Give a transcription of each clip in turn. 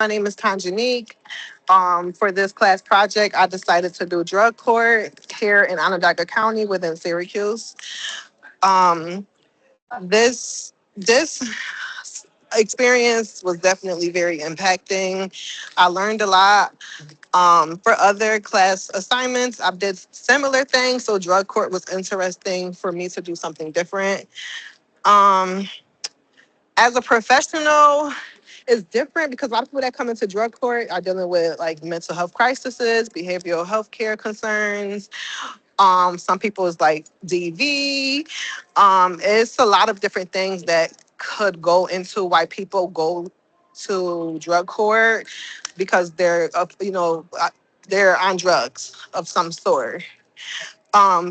My name is Tanjanique. For this class project, I decided to do drug court here in Onondaga County within Syracuse. Um, this experience was definitely very impacting. I learned a lot. For other class assignments, I did similar things. So drug court was interesting for me to do something different. Um, as a professional, it's different because a lot of people that come into drug court are dealing with like mental health crises, behavioral health care concerns. Some people is like DV. It's a lot of different things that could go into why people go to drug court because they're on drugs of some sort.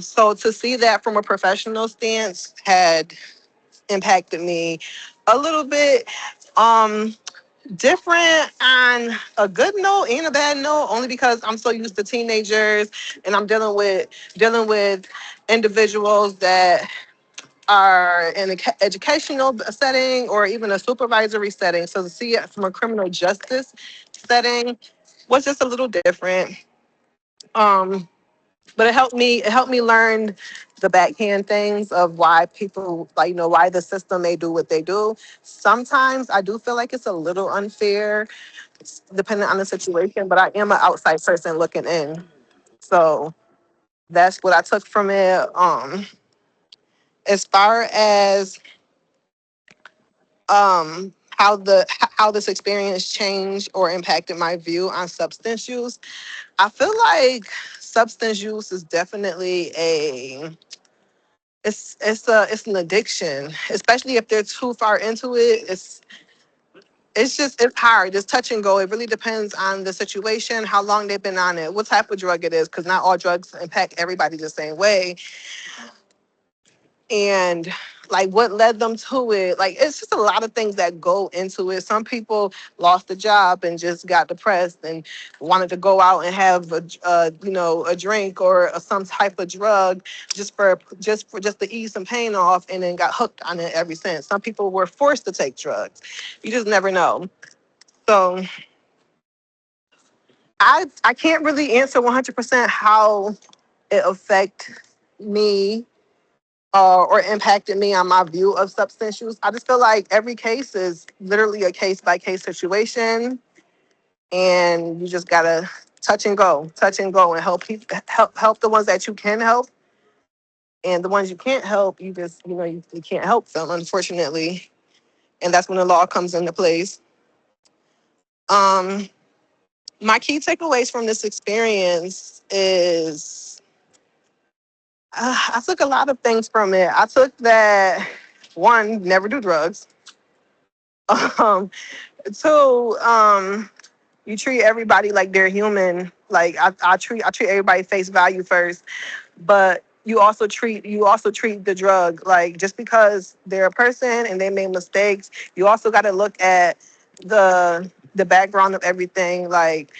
So to see that from a professional stance had impacted me a little bit. Um, Different on a good note and a bad note, only because I'm so used to teenagers and I'm dealing with individuals that are in an educational setting or even a supervisory setting. So to see it from a criminal justice setting was just a little different. Um, but it helped me learn the backhand things of why people like why the system may do what they do. Sometimes I do feel like it's a little unfair depending on the situation, but I am an outside person looking in. So that's what I took from it. As far as how this experience changed or impacted my view on substance use, I feel like substance use is definitely it's an addiction, especially if they're too far into it. It's hard. It's touch and go. It really depends on the situation, how long they've been on it, what type of drug it is, because not all drugs impact everybody the same way. And like what led them to it. Like it's just a lot of things that go into it. Some people lost a job and just got depressed and wanted to go out and have a drink or some type of drug just to ease some pain off, and then got hooked on it ever since. Some people were forced to take drugs. You just never know. So I can't really answer 100% how it affect me or impacted me on my view of substance use. I just feel like every case is literally a case by case situation, and you just gotta touch and go, and help the ones that you can help, and the ones you can't help, you just you can't help them, unfortunately, and that's when the law comes into place. Um, my key takeaways from this experience is I took a lot of things from it. I took that one, never do drugs. Um, two, you treat everybody like they're human. Like I treat everybody face value first, but you also treat the drug like just because they're a person and they make mistakes. You also got to look at the background of everything. Like,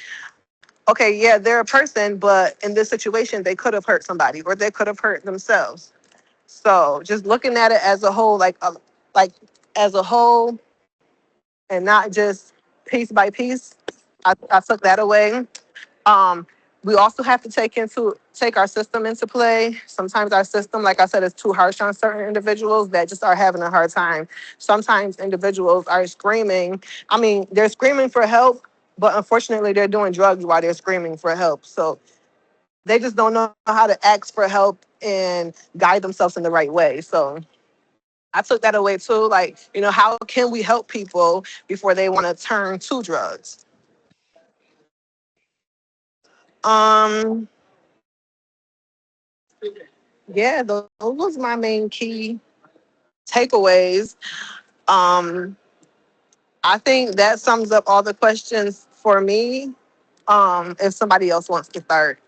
okay, yeah, they're a person, but in this situation, they could have hurt somebody or they could have hurt themselves. So just looking at it as a whole, like as a whole, and not just piece by piece. I took that away. Um, we also have to take our system into play. Sometimes our system, like I said, is too harsh on certain individuals that just are having a hard time. Sometimes individuals are screaming. I mean, they're screaming for help, but unfortunately, they're doing drugs while they're screaming for help. So they just don't know how to ask for help and guide themselves in the right way. So I took that away too. Like, how can we help people before they want to turn to drugs? Um, yeah, those was my main key takeaways. Um, I think that sums up all the questions for me. If somebody else wants to start,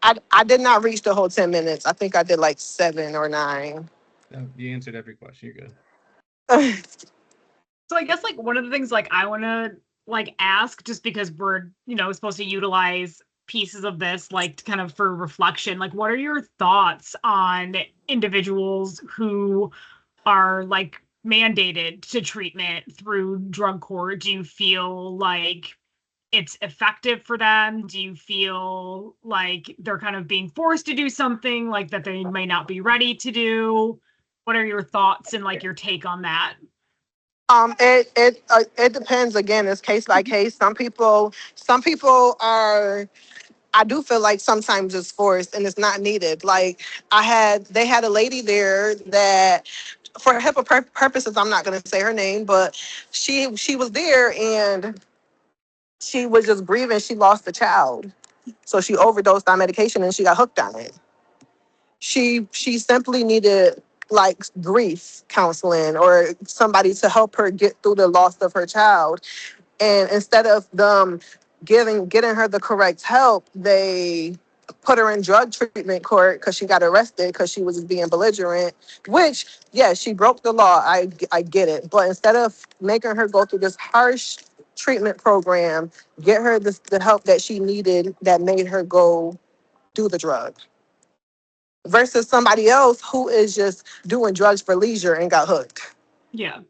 I did not reach the whole 10 minutes. I think I did like 7 or 9. No, you answered every question. You're good. So I guess like one of the things like I want to like ask just because we're, supposed to utilize pieces of this like to kind of for reflection, like what are your thoughts on individuals who are like mandated to treatment through drug court, do you feel like it's effective for them? Do you feel like they're kind of being forced to do something like that they may not be ready to do? What are your thoughts and like your take on that? It depends. Again, it's case by case. Some people are. I do feel like sometimes it's forced and it's not needed. Like they had a lady there that, for HIPAA purposes, I'm not going to say her name, but she was there and she was just grieving. She lost a child, so she overdosed on medication and she got hooked on it. She simply needed like grief counseling or somebody to help her get through the loss of her child. And instead of them getting her the correct help, they put her in drug treatment court because she got arrested because she was being belligerent. Which, yeah, she broke the law. I get it, but instead of making her go through this harsh treatment program, get her the help that she needed that made her go do the drug versus somebody else who is just doing drugs for leisure and got hooked. Yeah.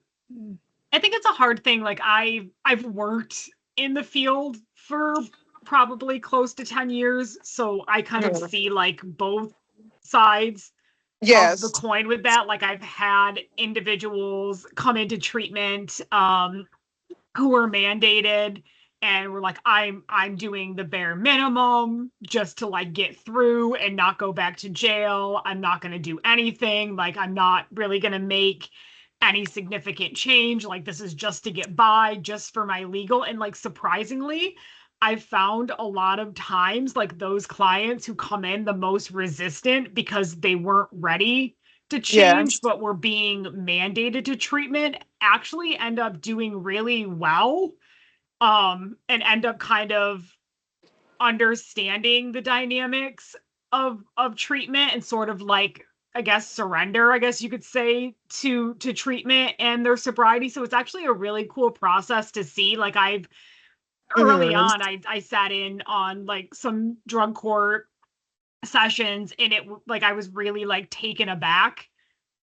I think it's a hard thing. Like I've worked in the field for probably close to 10 years, so I kind of see like both sides of the Yes. coin with that. Like I've had individuals come into treatment who were mandated and were like, I'm doing the bare minimum just to like get through and not go back to jail. I'm not going to do anything. Like I'm not really going to make any significant change. Like this is just to get by, just for my legal. And like surprisingly, I've found a lot of times like those clients who come in the most resistant because they weren't ready to change, Yes. but were being mandated to treatment actually end up doing really well, and end up kind of understanding the dynamics of treatment and sort of like, I guess, surrender, I guess you could say, to treatment and their sobriety. So it's actually a really cool process to see. Like I've early Mhm. on, I sat in on like some drug court sessions, and it like I was really like taken aback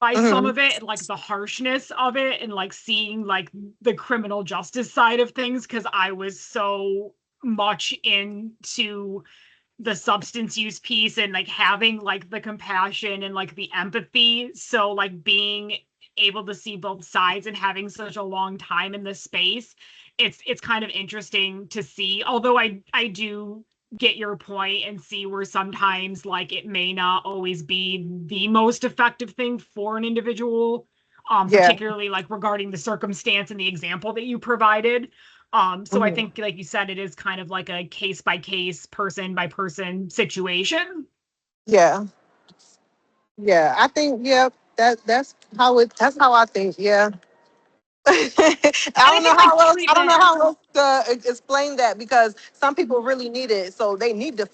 by some Mhm. of it and like the harshness of it and like seeing like the criminal justice side of things, because I was so much into the substance use piece and like having like the compassion and like the empathy. So like being able to see both sides and having such a long time in this space, it's kind of interesting to see. Although I do get your point and see where sometimes like it may not always be the most effective thing for an individual, Yeah. particularly like regarding the circumstance and the example that you provided. So I Mhm. think, like you said, it is kind of like a case by case, person by person situation. Yeah. Yeah. I think, yeah, that's how I think. Yeah. And I think like I don't know treatment, how else to explain that because some people really need it, so they need to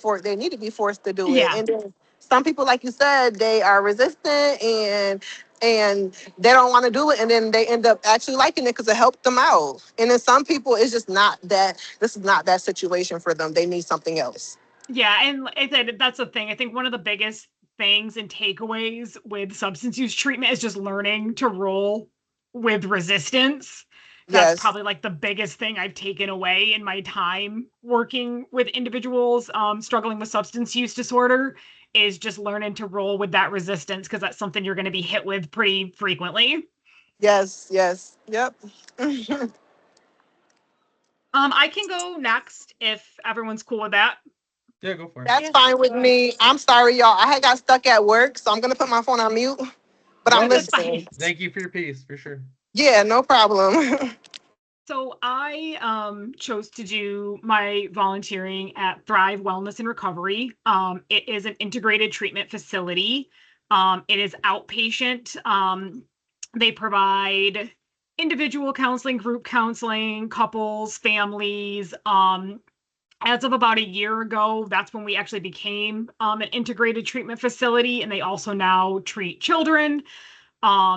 be forced to do it, yeah, and then some people, like you said, they are resistant and they don't want to do it, and then they end up actually liking it because it helped them out. And then some people, it's just not that. This is not that situation for them. They need something else. yeah, and like I said, that's the thing. I think one of the biggest things and takeaways with substance use treatment is just learning to roll with resistance. That's Yes. probably like the biggest thing I've taken away in my time working with individuals struggling with substance use disorder, is just learning to roll with that resistance, because that's something you're going to be hit with pretty frequently. Yes. Yes. Yep. I can go next if everyone's cool with that. Yeah, go for it. That's Yeah. fine with Go ahead. me. I'm sorry, y'all. I had got stuck at work, so I'm gonna put my phone on mute. But I'm No, That's fine. listening. thank you for your piece, for sure. Yeah, no problem. So I chose to do my volunteering at Thrive Wellness and Recovery. It is an integrated treatment facility. It is outpatient. They provide individual counseling, group counseling, couples, families. As of about a year ago, that's when we actually became an integrated treatment facility, and they also now treat children.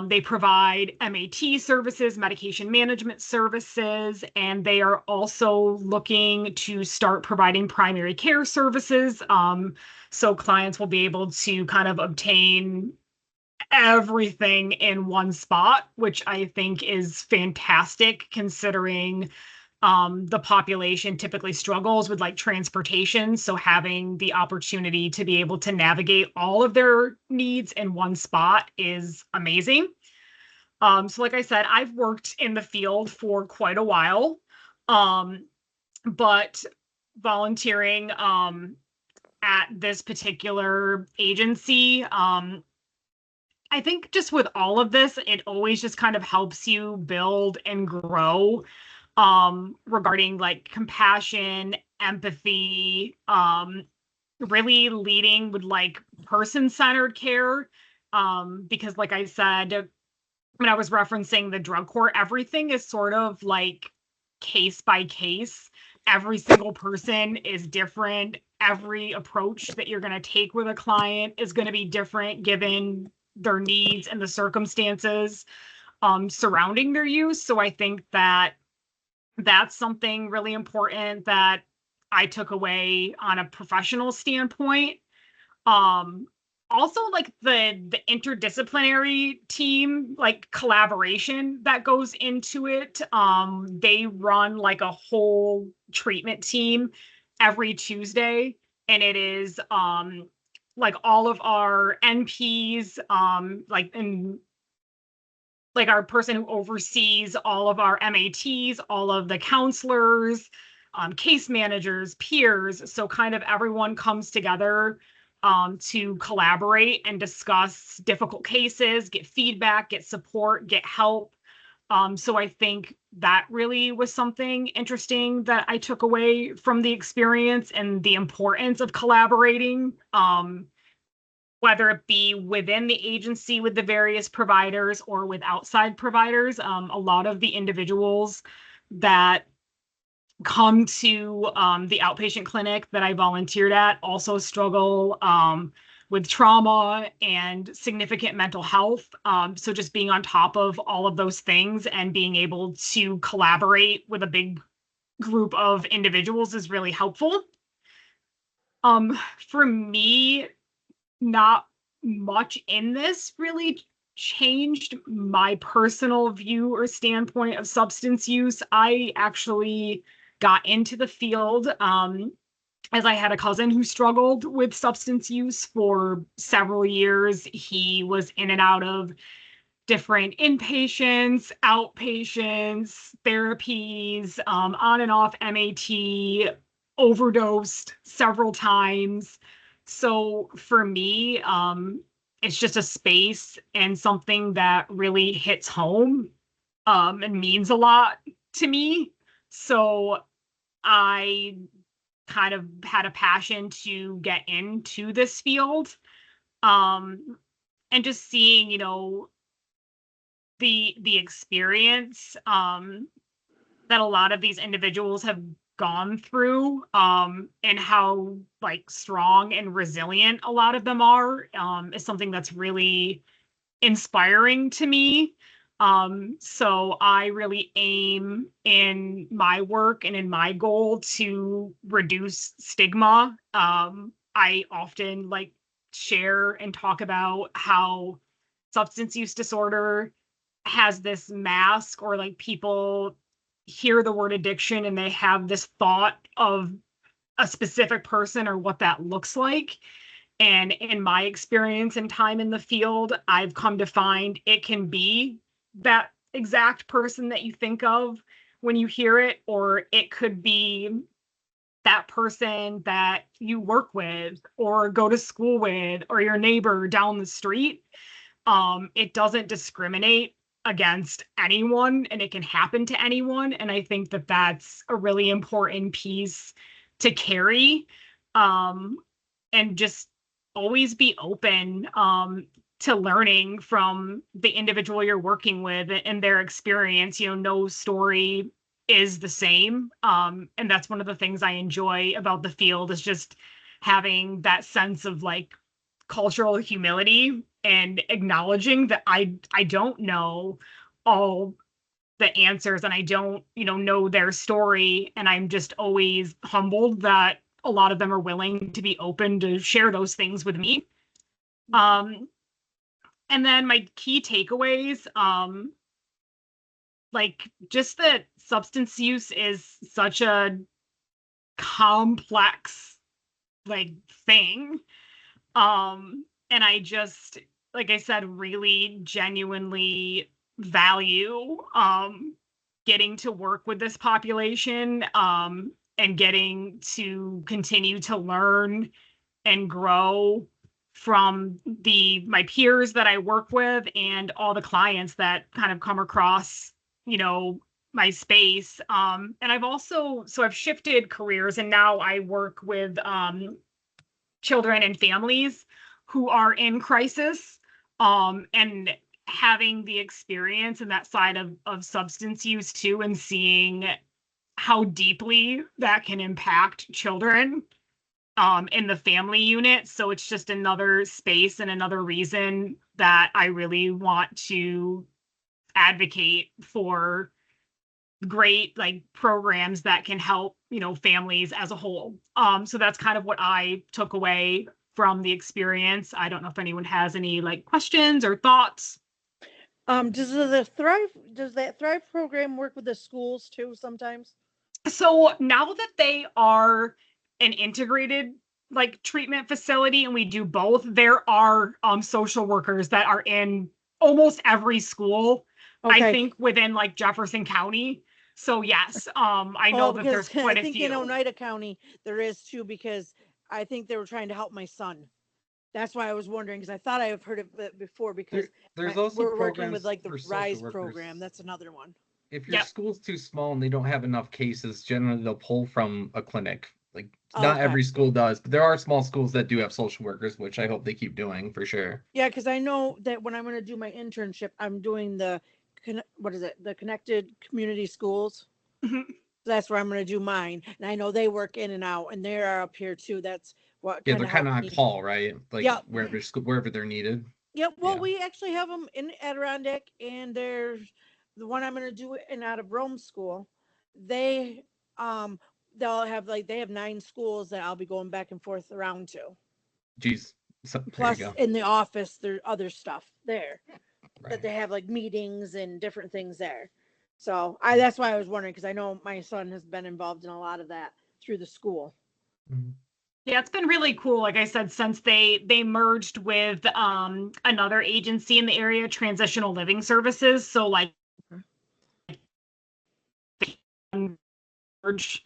They provide MAT services, medication management services, and they are also looking to start providing primary care services. So clients will be able to kind of obtain everything in one spot, which I think is fantastic considering the population typically struggles with like transportation. So having the opportunity to be able to navigate all of their needs in one spot is amazing. So like I said, I've worked in the field for quite a while, but volunteering at this particular agency, I think just with all of this, it always just kind of helps you build and grow regarding like compassion, empathy, really leading with like person-centered care. Because like I said, when I was referencing the drug court, everything is sort of like case by case. Every single person is different. Every approach that you're going to take with a client is going to be different given their needs and the circumstances surrounding their use. So I think that that's something really important that I took away on a professional standpoint. Also like the interdisciplinary team, like collaboration that goes into it. They run like a whole treatment team every Tuesday, and it is like all of our NPs, like our person who oversees all of our MATs, all of the counselors, case managers, peers. So kind of everyone comes together to collaborate and discuss difficult cases, get feedback, get support, get help. So I think that really was something interesting that I took away from the experience and the importance of collaborating. Whether it be within the agency with the various providers or with outside providers. A lot of the individuals that come to the outpatient clinic that I volunteered at also struggle with trauma and significant mental health. So just being on top of all of those things and being able to collaborate with a big group of individuals is really helpful. For me, not much in this really changed my personal view or standpoint of substance use. I actually got into the field as I had a cousin who struggled with substance use for several years. He was in and out of different inpatients, outpatients, therapies, on and off MAT, overdosed several times. So for me, it's just a space and something that really hits home and means a lot to me. So I kind of had a passion to get into this field. And just seeing, the experience that a lot of these individuals have gone through, and how like strong and resilient a lot of them are, is something that's really inspiring to me. So I really aim in my work and in my goal to reduce stigma. I often like share and talk about how substance use disorder has this mask, or like people hear the word addiction and they have this thought of a specific person or what that looks like. And in my experience and time in the field, I've come to find it can be that exact person that you think of when you hear it, or it could be that person that you work with or go to school with or your neighbor down the street. It doesn't discriminate against anyone, and it can happen to anyone. And I think that that's a really important piece to carry, and just always be open to learning from the individual you're working with and their experience. No story is the same. And that's one of the things I enjoy about the field, is just having that sense of like cultural humility and acknowledging that I don't know all the answers, and I don't, know their story. And I'm just always humbled that a lot of them are willing to be open to share those things with me. And then my key takeaways, like just that substance use is such a complex like thing. And I just, like I said, really genuinely value getting to work with this population, and getting to continue to learn and grow from my peers that I work with and all the clients that kind of come across, my space. And I've shifted careers, and now I work with children and families who are in crisis, and having the experience and that side of substance use too, and seeing how deeply that can impact children in the family unit. So it's just another space and another reason that I really want to advocate for great like programs that can help, families as a whole. So that's kind of what I took away from the experience. I don't know if anyone has any like questions or thoughts. Does that Thrive program work with the schools too sometimes? So now that they are an integrated like treatment facility and we do both, there are social workers that are in almost every school. Okay. I think within like Jefferson County. So yes, I know that there's quite I a think few. in Oneida County there is too, because I think they were trying to help my son. That's why I was wondering, because I thought I have heard of it before, because There's also we're working with programs like the for social RISE workers. program. That's another one. If your Yep. school's too small and they don't have enough cases, generally they'll pull from a clinic. Like Oh, not okay. every school does, but there are small schools that do have social workers, which I hope they keep doing for sure. Yeah, because I know that when I'm going to do my internship, I'm doing the Connected Community Schools. Mhm. That's where I'm going to do mine, and I know they work in and out, and they are up here too. That's what Yeah, they're kind of helped on me. call, right? Like Yep. wherever they're needed. Yep. Well, Yeah. we actually have them in Adirondack, and there's the one I'm going to do in out of Rome School. They they'll have they have 9 schools that I'll be going back and forth around to. Geez. So, Plus, there you go. in the office, there's other stuff there Right. that they have like meetings and different things there. So that's why I was wondering, because I know my son has been involved in a lot of that through the school. Mhm. Yeah, it's been really cool. Like I said, since they merged with another agency in the area, Transitional Living Services. So like merge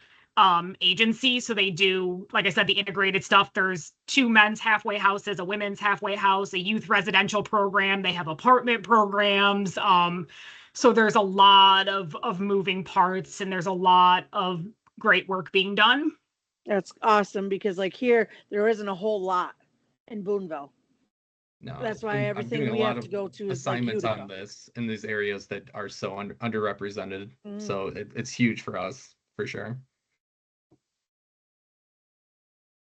agency. So they do, like I said, the integrated stuff. There's 2 men's halfway houses, a women's halfway house, a youth residential program. They have apartment programs. So there's a lot of moving parts, and there's a lot of great work being done. That's awesome, because like here, there isn't a whole lot in Boonville. No, That's why and I'm everything doing a we lot have of to go to is like assignments on Utica. this in these areas that are so underrepresented. Mhm. So it's huge for us for sure.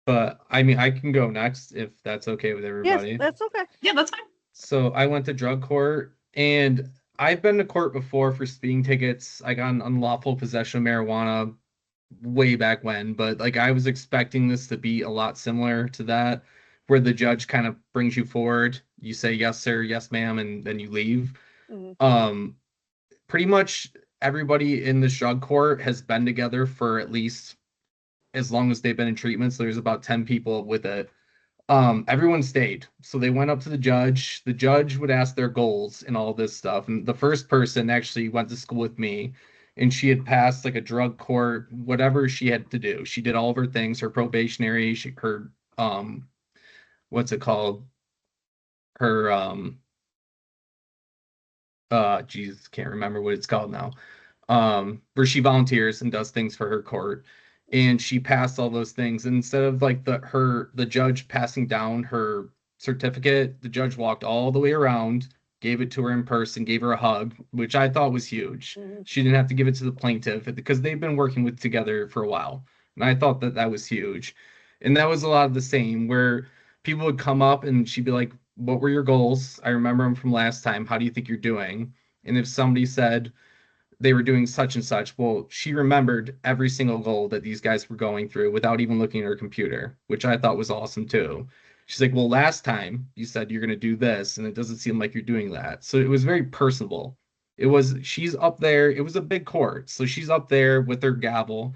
But I mean, I can go next if that's okay with everybody. Yes, that's okay. Yeah, that's fine. So I went to drug court, and I've been to court before for speeding tickets. I got an unlawful possession of marijuana way back when, but like I was expecting this to be a lot similar to that, where the judge kind of brings you forward, you say yes sir, yes ma'am, and then you leave. Mhm. Pretty much everybody in this drug court has been together for at least as long as they've been in treatment. So there's about 10 people with it. Everyone stayed. So they went up to the judge. The judge would ask their goals and all this stuff. And the first person actually went to school with me, and she had passed like a drug court, whatever she had to do. She did all of her things, her probationary, her what's it called? Her Jesus, can't remember what it's called now. Where she volunteers and does things for her court. And she passed all those things. And instead of like the judge passing down her certificate, the judge walked all the way around, gave it to her in person, gave her a hug, which I thought was huge. Mhm. She didn't have to give it to the plaintiff because they've been working with together for a while. And I thought that was huge. And that was a lot of the same, where people would come up and she'd be like, what were your goals? I remember them from last time. How do you think you're doing? And if somebody said they were doing such and such, well, she remembered every single goal that these guys were going through without even looking at her computer, which I thought was awesome too. She's like, well, last time you said you're going to do this, and it doesn't seem like you're doing that. So it was very personable. She's up there. It was a big court. So she's up there with her gavel.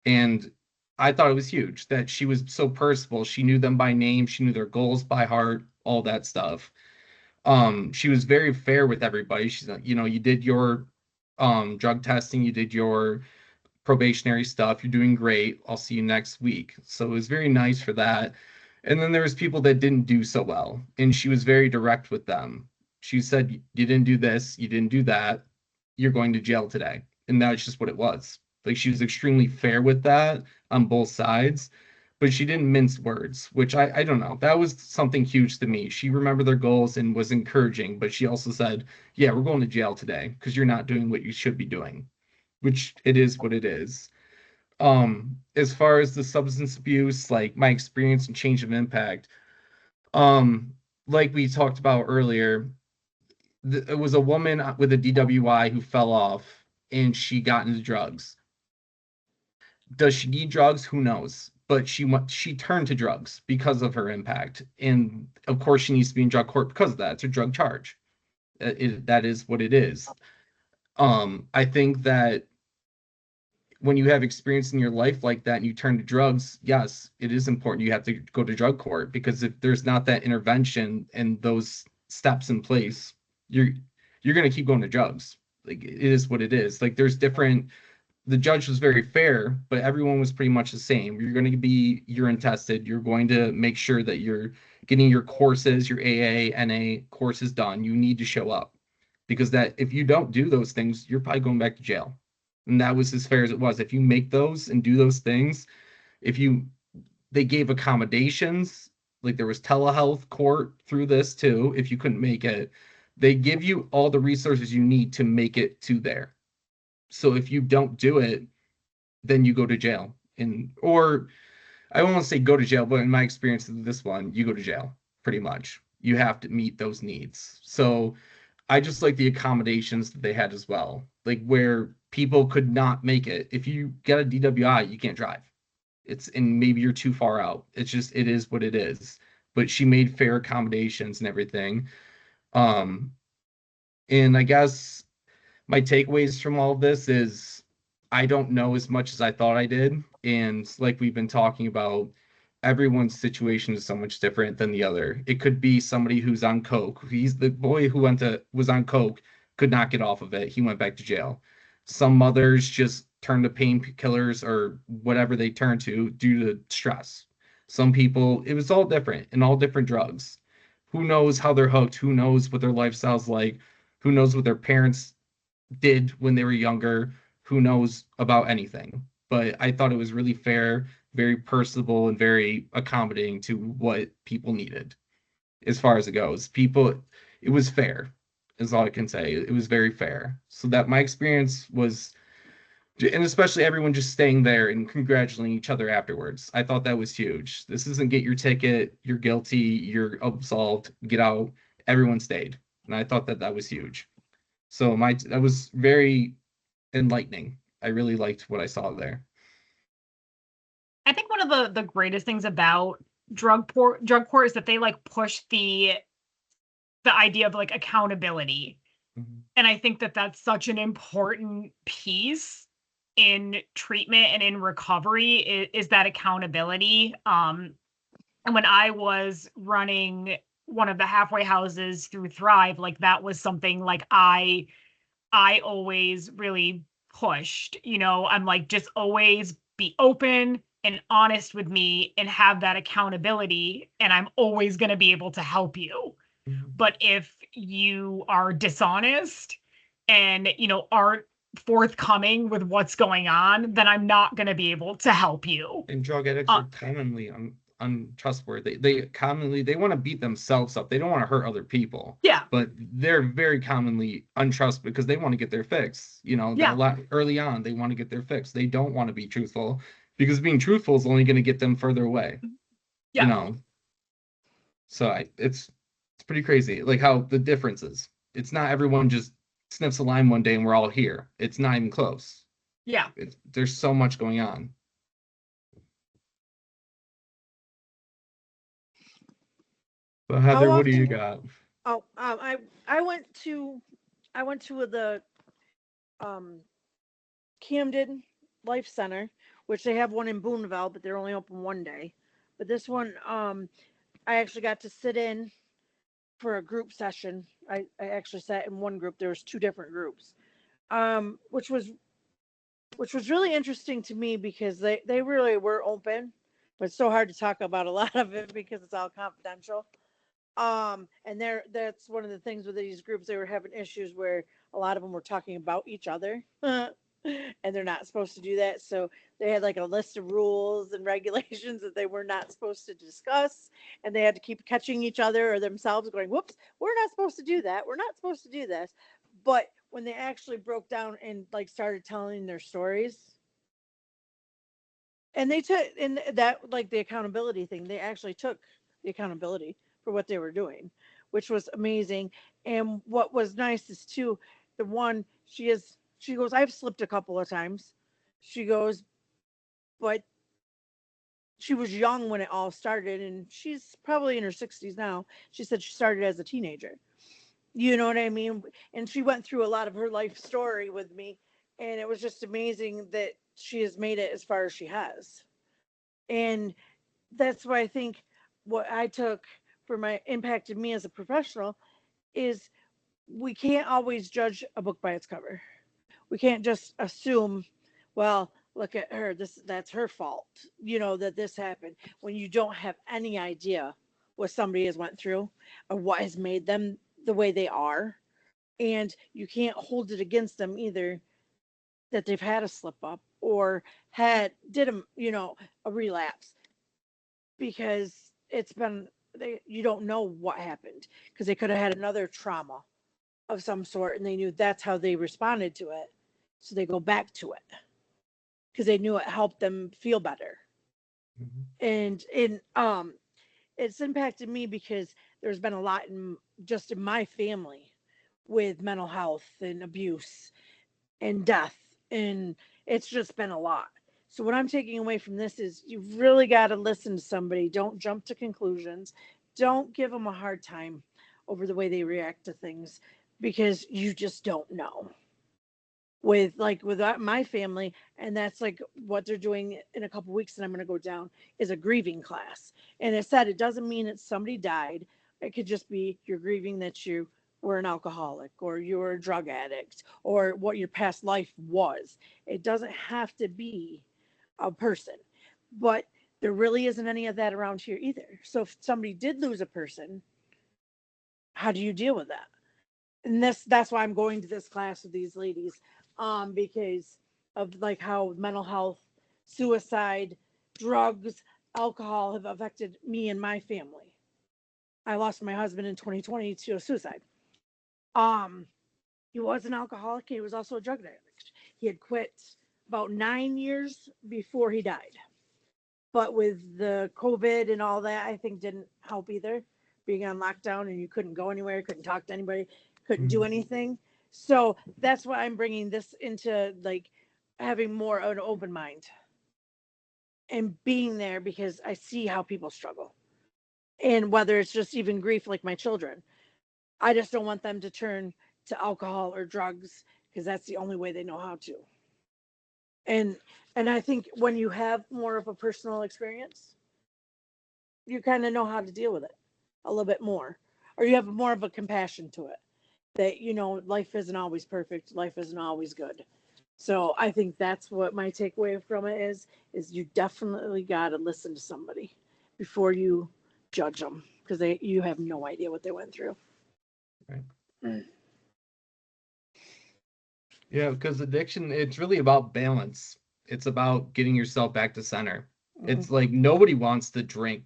And I thought it was huge that she was so personable. She knew them by name. She knew their goals by heart, all that stuff. She was very fair with everybody. She's like, you did your drug testing, you did your probationary stuff, you're doing great, I'll see you next week. So it was very nice for that. And then there was people that didn't do so well, and she was very direct with them. She said, you didn't do this, you didn't do that, you're going to jail today. And that's just what it was. Like, she was extremely fair with that on both sides, but she didn't mince words, which I don't know. That was something huge to me. She remembered their goals and was encouraging, but she also said, yeah, we're going to jail today because you're not doing what you should be doing, which it is what it is. As far as the substance abuse, like my experience and change of impact, like we talked about earlier, it was a woman with a DWI who fell off and she got into drugs. Does she need drugs? Who knows? But she turned to drugs because of her impact, and of course she needs to be in drug court because of that. It's a drug charge. That is what it is. I think that when you have experience in your life like that and you turn to drugs, yes, it is important you have to go to drug court, because if there's not that intervention and those steps in place, you're going to keep going to drugs. Like, it is what it is. Like, there's different. The judge was very fair, but everyone was pretty much the same. You're going to be urine tested. You're going to make sure that you're getting your courses, your AA, NA courses done. You need to show up, because that if you don't do those things, you're probably going back to jail. And that was as fair as it was. If you make those and do those things, they gave accommodations, like there was telehealth court through this too. If you couldn't make it, they give you all the resources you need to make it to there. So if you don't do it, then you go to jail. Or I won't say go to jail, but in my experience of this one, you go to jail pretty much. You have to meet those needs. So I just like the accommodations that they had as well, like where people could not make it. If you get a DWI, you can't drive. And maybe you're too far out. It is what it is. But she made fair accommodations and everything. And I guess my takeaways from all of this is I don't know as much as I thought I did. And like we've been talking about, everyone's situation is so much different than the other. It could be somebody who's on coke. He's the boy who was on coke, could not get off of it. He went back to jail. Some mothers just turn to painkillers or whatever they turn to due to stress. Some people, it was all different and all different drugs. Who knows how they're hooked? Who knows what their lifestyle's like? Who knows what their parents did when they were younger? Who knows about anything? But I thought it was really fair, very personable, and very accommodating to what people needed as far as it goes. It was fair, is all I can say. It was very fair. So that my experience was, and especially everyone just staying there and congratulating each other afterwards. I thought that was huge. This isn't get your ticket, you're guilty, you're absolved, get out. Everyone stayed. And I thought that was huge. So that was very enlightening. I really liked what I saw there. I think one of the greatest things about drug court is that they like push the idea of like accountability. Mm-hmm. And I think that that's such an important piece in treatment and in recovery is that accountability. And when I was running one of the halfway houses through Thrive, like that was something like I always really pushed, I'm like, just always be open and honest with me and have that accountability, and I'm always going to be able to help you. Mm-hmm. But if you are dishonest and, aren't forthcoming with what's going on, then I'm not going to be able to help you. And drug addicts are commonly untrustworthy. They want to beat themselves up. They don't want to hurt other people. Yeah. But they're very commonly untrustworthy because they want to get their fix. Yeah. Early on, they want to get their fix. They don't want to be truthful, because being truthful is only going to get them further away. Yeah. So it's pretty crazy, like how the difference is. It's not everyone just sniffs a lime one day and we're all here. It's not even close. Yeah. There's so much going on. But How Heather, what do you often? got? Oh, I went to the um Camden Life Center, which they have one in Boonville, but they're only open one day. But this one, I actually got to sit in for a group session. I actually sat in one group. There was two different groups, which was really interesting to me because they really were open, but it's so hard to talk about a lot of it because it's all confidential. And that's one of the things with these groups. They were having issues where a lot of them were talking about each other. And they're not supposed to do that. So they had like a list of rules and regulations that they were not supposed to discuss. And they had to keep catching each other or themselves going, whoops, we're not supposed to do that. We're not supposed to do this. But when they actually broke down and like started telling their stories, and they took in that, like the accountability thing, they actually took the accountability for what they were doing, which was amazing. And what was nice is too, the one she goes, I've slipped a couple of times. She goes, but she was young when it all started, and she's probably in her 60s now. She said she started as a teenager. You know what I mean? And she went through a lot of her life story with me, and it was just amazing that she has made it as far as she has. And that's why I think what I took for my impacted me as a professional is we can't always judge a book by its cover. We can't just assume, well, look at her, this that's her fault, that this happened, when you don't have any idea what somebody has went through or what has made them the way they are. And you can't hold it against them either that they've had a slip up or did a relapse, because you don't know what happened, because they could have had another trauma of some sort and they knew that's how they responded to it, so they go back to it because they knew it helped them feel better. Mhm. And it's impacted me because there's been a lot just in my family with mental health and abuse and death, and it's just been a lot. So what I'm taking away from this is you've really got to listen to somebody. Don't jump to conclusions. Don't give them a hard time over the way they react to things, because you just don't know. With my family, and that's like what they're doing in a couple weeks, and I'm going to go down is a grieving class. And it said it doesn't mean that somebody died. It could just be you're grieving that you were an alcoholic or you were a drug addict or what your past life was. It doesn't have to be a person. But there really isn't any of that around here either. So if somebody did lose a person, how do you deal with that? And that's why I'm going to this class with these ladies, because of like how mental health, suicide, drugs, alcohol have affected me and my family. I lost my husband in 2020 to a suicide. Um, he was an alcoholic. He was also a drug addict. He had quit about 9 years before he died. But with the COVID and all that, I think didn't help either. Being on lockdown and you couldn't go anywhere, couldn't talk to anybody, couldn't do Mhm. anything. So that's why I'm bringing this into like having more of an open mind and being there, because I see how people struggle. And whether it's just even grief, like my children, I just don't want them to turn to alcohol or drugs because that's the only way they know how to. And I think when you have more of a personal experience, you kind of know how to deal with it a little bit more, or you have more of a compassion to it, that life isn't always perfect, life isn't always good. So I think that's what my takeaway from it is you definitely got to listen to somebody before you judge them, because you have no idea what they went through. Right. Mm. Yeah, because addiction, it's really about balance. It's about getting yourself back to center. Mm. It's like nobody wants to drink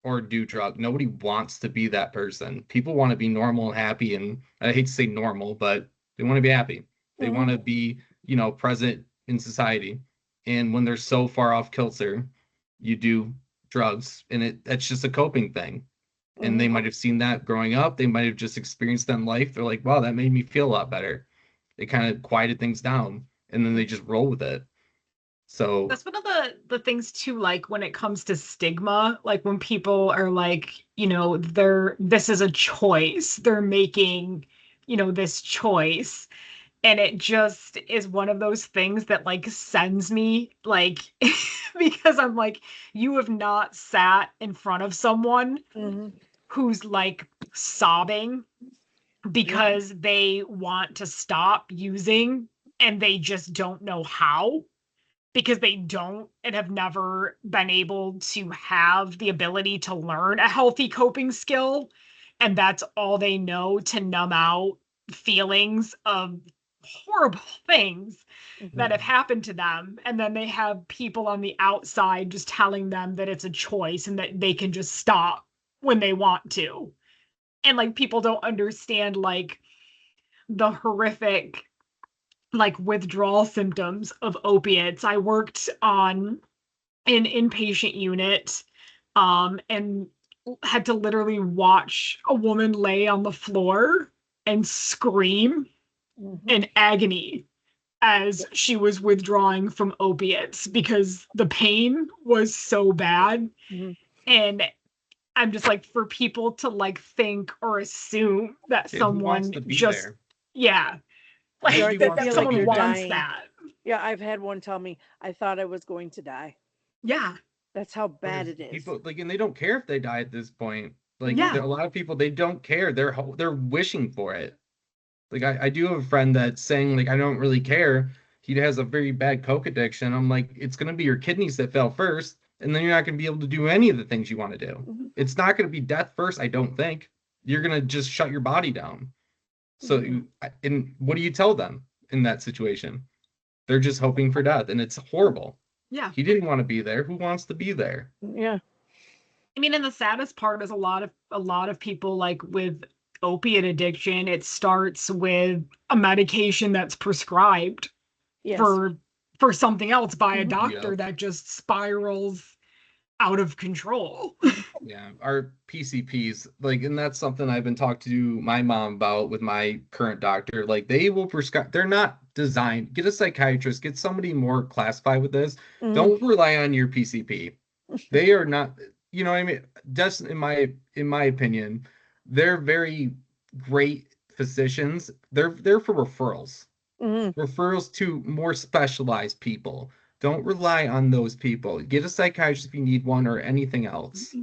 or do drug. Nobody wants to be that person. People want to be normal and happy, and I hate to say normal, but they want to be happy. They want Mhm. to be, present in society. And when they're so far off kilter, you do drugs, and that's just a coping thing. And they Mhm. might have seen that growing up. They might have just experienced that in life. They're like, wow, that made me feel a lot better. It kind of quieted things down, and then they just roll with it. So That's one of the things too, like when it comes to stigma, like when people are like, this is a choice. They're making, this choice. And it just is one of those things that like sends me like because I'm like, you have not sat in front of someone Hmm. who's like sobbing because they want to stop using and they just don't know how, because they don't and have never been able to have the ability to learn a healthy coping skill. And that's all they know to numb out feelings of horrible things that have happened to them. And then they have people on the outside just telling them that it's a choice and that they can just stop when they want to. And like people don't understand like the horrific like withdrawal symptoms of opiates. I worked on an inpatient unit and had to literally watch a woman lay on the floor and scream in agony as she was withdrawing from opiates because the pain was so bad. Mhm. And I'm just like, for people to like think or assume that kid who wants someone to be just, there. yeah, like Nobody that, wants that to someone be wants dying. that. Yeah, I've had one tell me, I thought I was going to die. Yeah. That's how bad Because it is. people like, and they don't care if they die at this point. Like Yeah. a lot of people, they don't care. They're wishing for it. Like I do have a friend that's saying like I don't really care. He has a very bad coke addiction. I'm like, it's gonna be your kidneys that fail first, and then you're not gonna be able to do any of the things you want to do. Mhm. It's not gonna be death first, I don't think. You're gonna just shut your body down. So and what do you tell them in that situation? They're just hoping for death, and it's horrible. Yeah. He didn't want to be there. Who wants to be there? Yeah. I mean, and the saddest part is a lot of people like with opiate addiction, it starts with a medication that's prescribed Yes. for something else by a Mhm. doctor Yep. that just spirals out of control. Yeah, our PCPs, like, and that's something I've been talking to my mom about with my current doctor. Like, they will prescribe, they're not designed. Get a psychiatrist, get somebody more classified with this. Mhm. Don't rely on your PCP. They are not, you know what I mean? Just in my opinion, they're very great physicians. They're for referrals. Mhm. Referrals to more specialized people. Don't rely on those people. Get a psychiatrist if you need one or anything else.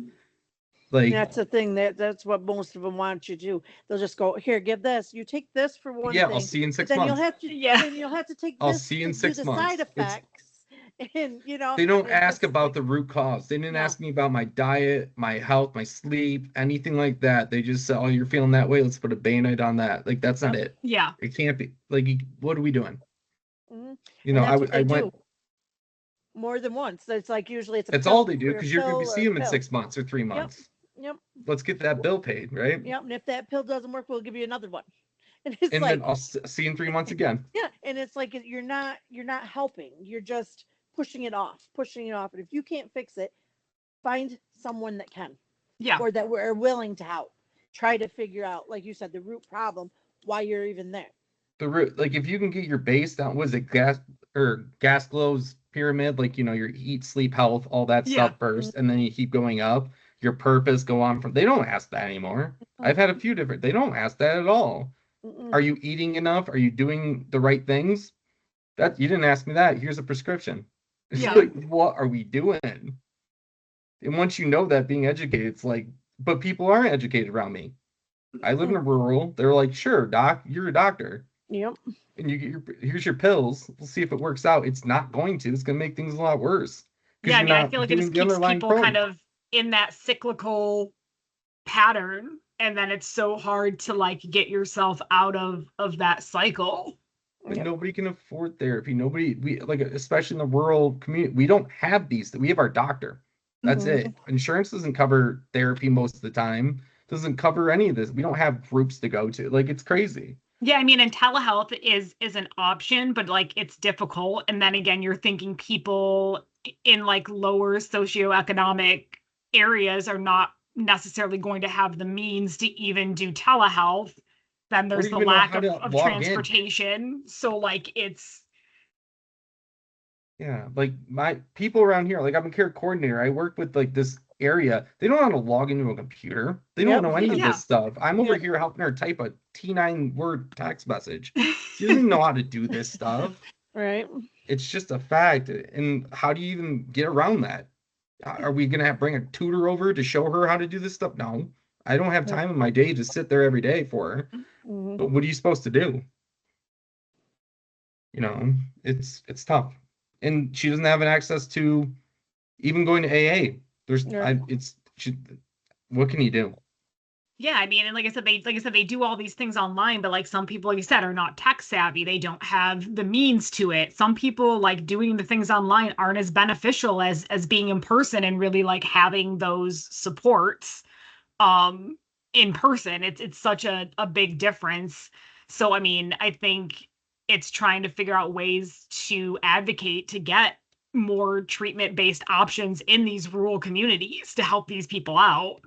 Like, That's the thing, that's what most of them want you to do. They'll just go, here, give this. You take this for one yeah, thing. I'll see you in But 6 then you'll months. have to Yeah. then you'll have to take I'll this see you in to do 6 the months. side effects. And They don't it's ask just about the root cause. They didn't No. ask me about my diet, my health, my sleep, anything like that. They just said, "Oh, you're feeling that way. Let's put a Band-Aid on that." Like, that's not it. Yeah. It can't be. Like, what are we doing? Mhm. You And know, that's what I they went. do more than once. It's like usually it's a That's pill all they do or a because you're going to pill or see a them in pill. 6 months or 3 months. Yep. Let's get that bill paid, right? Yep. And if that pill doesn't work, we'll give you another one. And it's And like, then I'll see you in 3 months again. yeah, and it's like you're not helping. You're just pushing it off. And if you can't fix it, find someone that can. Yeah. Or that are willing to help. Try to figure out, like you said, the root problem, why you're even there. The root, like, if you can get your base down, was it Gaslow's pyramid? Like, your eat, sleep, health, all that Yeah. stuff first, and then you keep going up. Your purpose, go on from. They don't ask that anymore. I've had a few different. They don't ask that at all. Mm-mm. Are you eating enough? Are you doing the right things? That you didn't ask me that. Here's a prescription. It's Yeah. like, what are we doing? And once you know that, being educated, it's like, but people aren't educated around me. I live in a rural. They're like, sure, doc, you're a doctor. Yep. And you get here's your pills. We'll see if it works out. It's not going to. It's going to make things a lot worse. Yeah, I you're mean, I not feel like it doing just the keeps underlying people kind problem. of in that cyclical pattern, and then it's so hard to like get yourself out of that cycle. But Yep. nobody can afford therapy. We like, especially in the rural community, we don't have these. We have our doctor. That's Mhm. it. Insurance doesn't cover therapy most of the time. Doesn't cover any of this. We don't have groups to go to. Like, it's crazy. Yeah, I mean, and telehealth is an option, but like it's difficult. And then again, you're thinking people in like lower socioeconomic areas are not necessarily going to have the means to even do telehealth. Then there's the even know lack how to of log in. transportation. So like it's Yeah, like my people around here, like I'm a care coordinator. I work with like this area. They don't know how to log into a computer. They don't Yep. know any of Yeah. this stuff. I'm over Yep. here helping her type a T9 word text message. She doesn't even know how to do this stuff. Right. It's just a fact. And how do you even get around that? Are we gonna bring a tutor over to show her how to do this stuff? No, I don't have Nope. time in my day to sit there every day for her. Mhm. But what are you supposed to do? You know, it's tough. And she doesn't have an access to even going to AA. There's Yeah. what can you do? Yeah, I mean, and like I said, they do all these things online, but like some people, like you said, are not tech savvy. They don't have the means to it. Some people like doing the things online aren't as beneficial as being in person and really like having those supports in person. It's such a big difference. So I mean, I think it's trying to figure out ways to advocate to get more treatment based options in these rural communities to help these people out.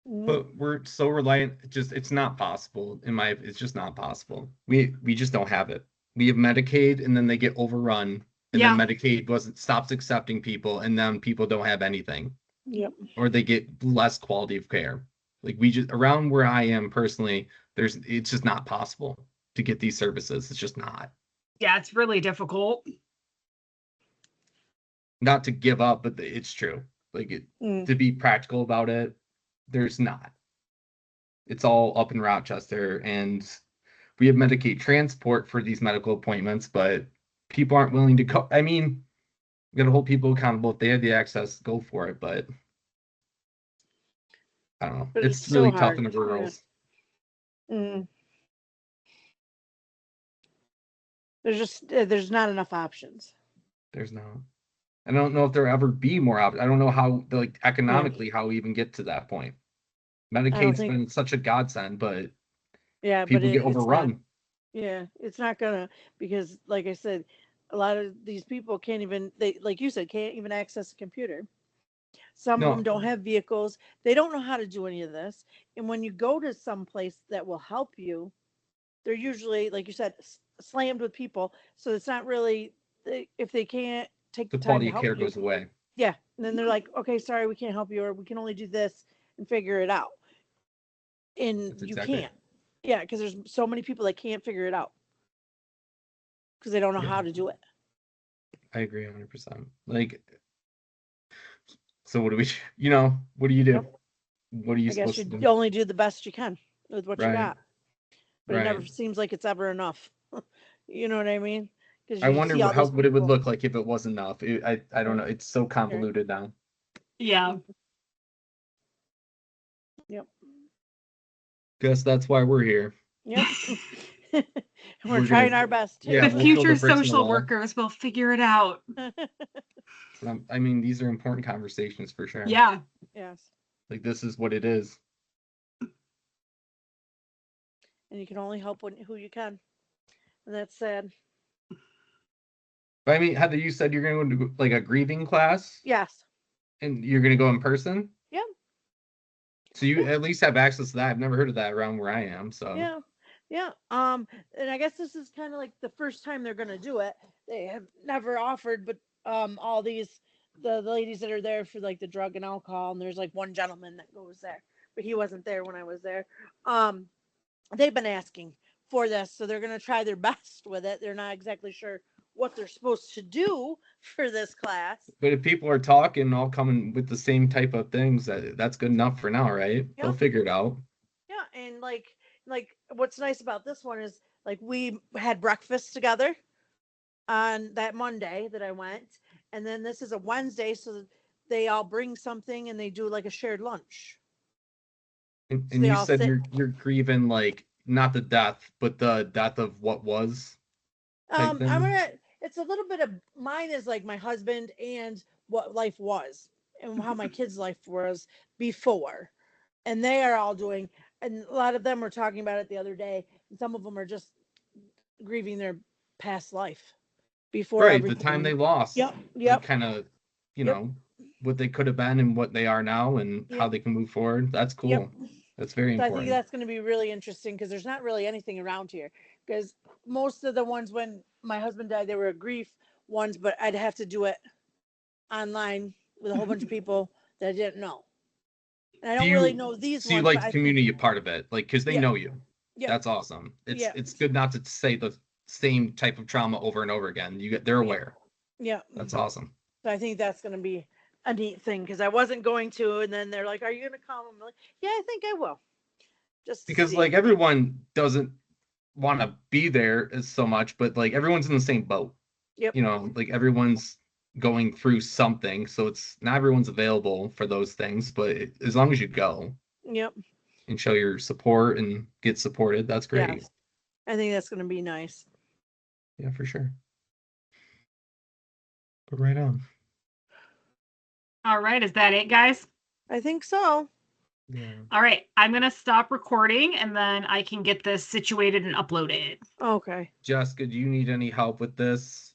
Mhm. But we're so reliant, it's not possible it's just not possible. We just don't have it. We have Medicaid and then they get overrun and then Yeah. Medicaid wasn't stops accepting people and then people don't have anything Yep. or they get less quality of care. Like we just around where I am personally, it's just not possible to get these services. It's just not. Yeah, it's really difficult. Not to give up, but it's true. Mm. To be practical about it, there's not. It's all up in Rochester, and we have Medicaid transport for these medical appointments, but people aren't willing to go. I mean, we got to hold people accountable. If they have the access, go for it. But I don't know. But it's It's so really tough in hard. the rurals. Mm. There's not enough options. There's no. I don't know if there will ever be more options. I don't know how, like, Yeah. economically, how we even get to that point. I don't Medicaid's think. been such a godsend, but Yeah, but people get it's not. overrun. Yeah, it's not gonna, because like I said, a lot of these people can't even, they, like you said, can't even access a computer. Some of them No, don't have vehicles. They don't know how to do any of this. And when you go to some place that will help you, they're usually, like you said, slammed with people. So it's not really, if they can't take the the time quality to of help care you. goes away. Yeah. And then they're like, okay, sorry, we can't help you, or we can only do this and figure it out. And That's you exactly it. can't. Yeah, because there's so many people that can't figure it out because they don't know Yeah, how to do it. I agree 100%. Like, so what do we, what do you Yep. do? What are you I guess supposed you to do? only do the best you can with what you Right, got, but it right. never seems like it's ever enough. You know what I mean? Because I you wonder see all how those what it would people. look like if it was enough. I don't know. It's so Right. convoluted now. Yeah. Yep. Guess that's why we're here. Yep. We're We're trying gonna, our best yeah, The too. we'll fill the future bricks in the social wall. workers will figure it out. I mean, these are important conversations for sure. Yeah. Yes. Like this is what it is. And you can only help who you can. And that's sad. But I mean, Heather, you said you're going to go to like a grieving class, Yes. and you're going to go in person. Yep. So you Yep. at least have access to that. I've never heard of that around where I am. So Yeah. Yeah. And I guess this is kind of like the first time they're gonna do it. They have never offered, but all these the ladies that are there for like the drug and alcohol, and there's like one gentleman that goes there, but he wasn't there when I was there. Um, they've been asking for this, so they're gonna try their best with it. They're not exactly sure what they're supposed to do for this class. but if people are talking, all coming with the same type of things, that's good enough for now, right? They'll Yep. figure it out. Yeah, and like what's nice about this one is like we had breakfast together on that Monday that I went, and then this is a Wednesday, so they all bring something and they do like a shared lunch. And, So and they you all said sit. you're grieving like not the death, but the death of what was type I'm thing. gonna. It's a little bit of mine is like my husband and what life was and how my kids' life was before, and they are all doing. And a lot of them were talking about it the other day, and some of them are just grieving their past life before Right, the time they everything. lost, Yep. like Yep. kind of, Yep. what they could have been and what they are now and how Yep. they can move forward. That's Yep. cool. That's very So I think important. that's going to be really interesting because there's not really anything around here. Because most of the ones when my husband died, they were a grief ones, but I'd have to do it online with a whole bunch of people that I didn't know. And I don't really know these So you ones. like but the I community a part of it, like, because they Yeah. know you. Yeah. That's awesome. Yeah. It's good not to say the same type of trauma over and over again. They're aware. Yeah. That's awesome. So I think that's going to be a neat thing because I wasn't going to, and then they're like, "Are you going to come?" I'm like, "Yeah, I think I will." Just to Because see. like everyone doesn't want to be there as so much, but like everyone's in the same boat. Yep. You know, like everyone's going through something, so it's not everyone's available for those things, but as long as you go Yep. and show your support and get supported, that's great. Yes. I think that's going to be nice. Yeah, for sure. But right on. All right, is that it, guys? I think so. Yeah. All right, I'm going to stop recording and then I can get this situated and uploaded. Okay. Jessica, do you need any help with this?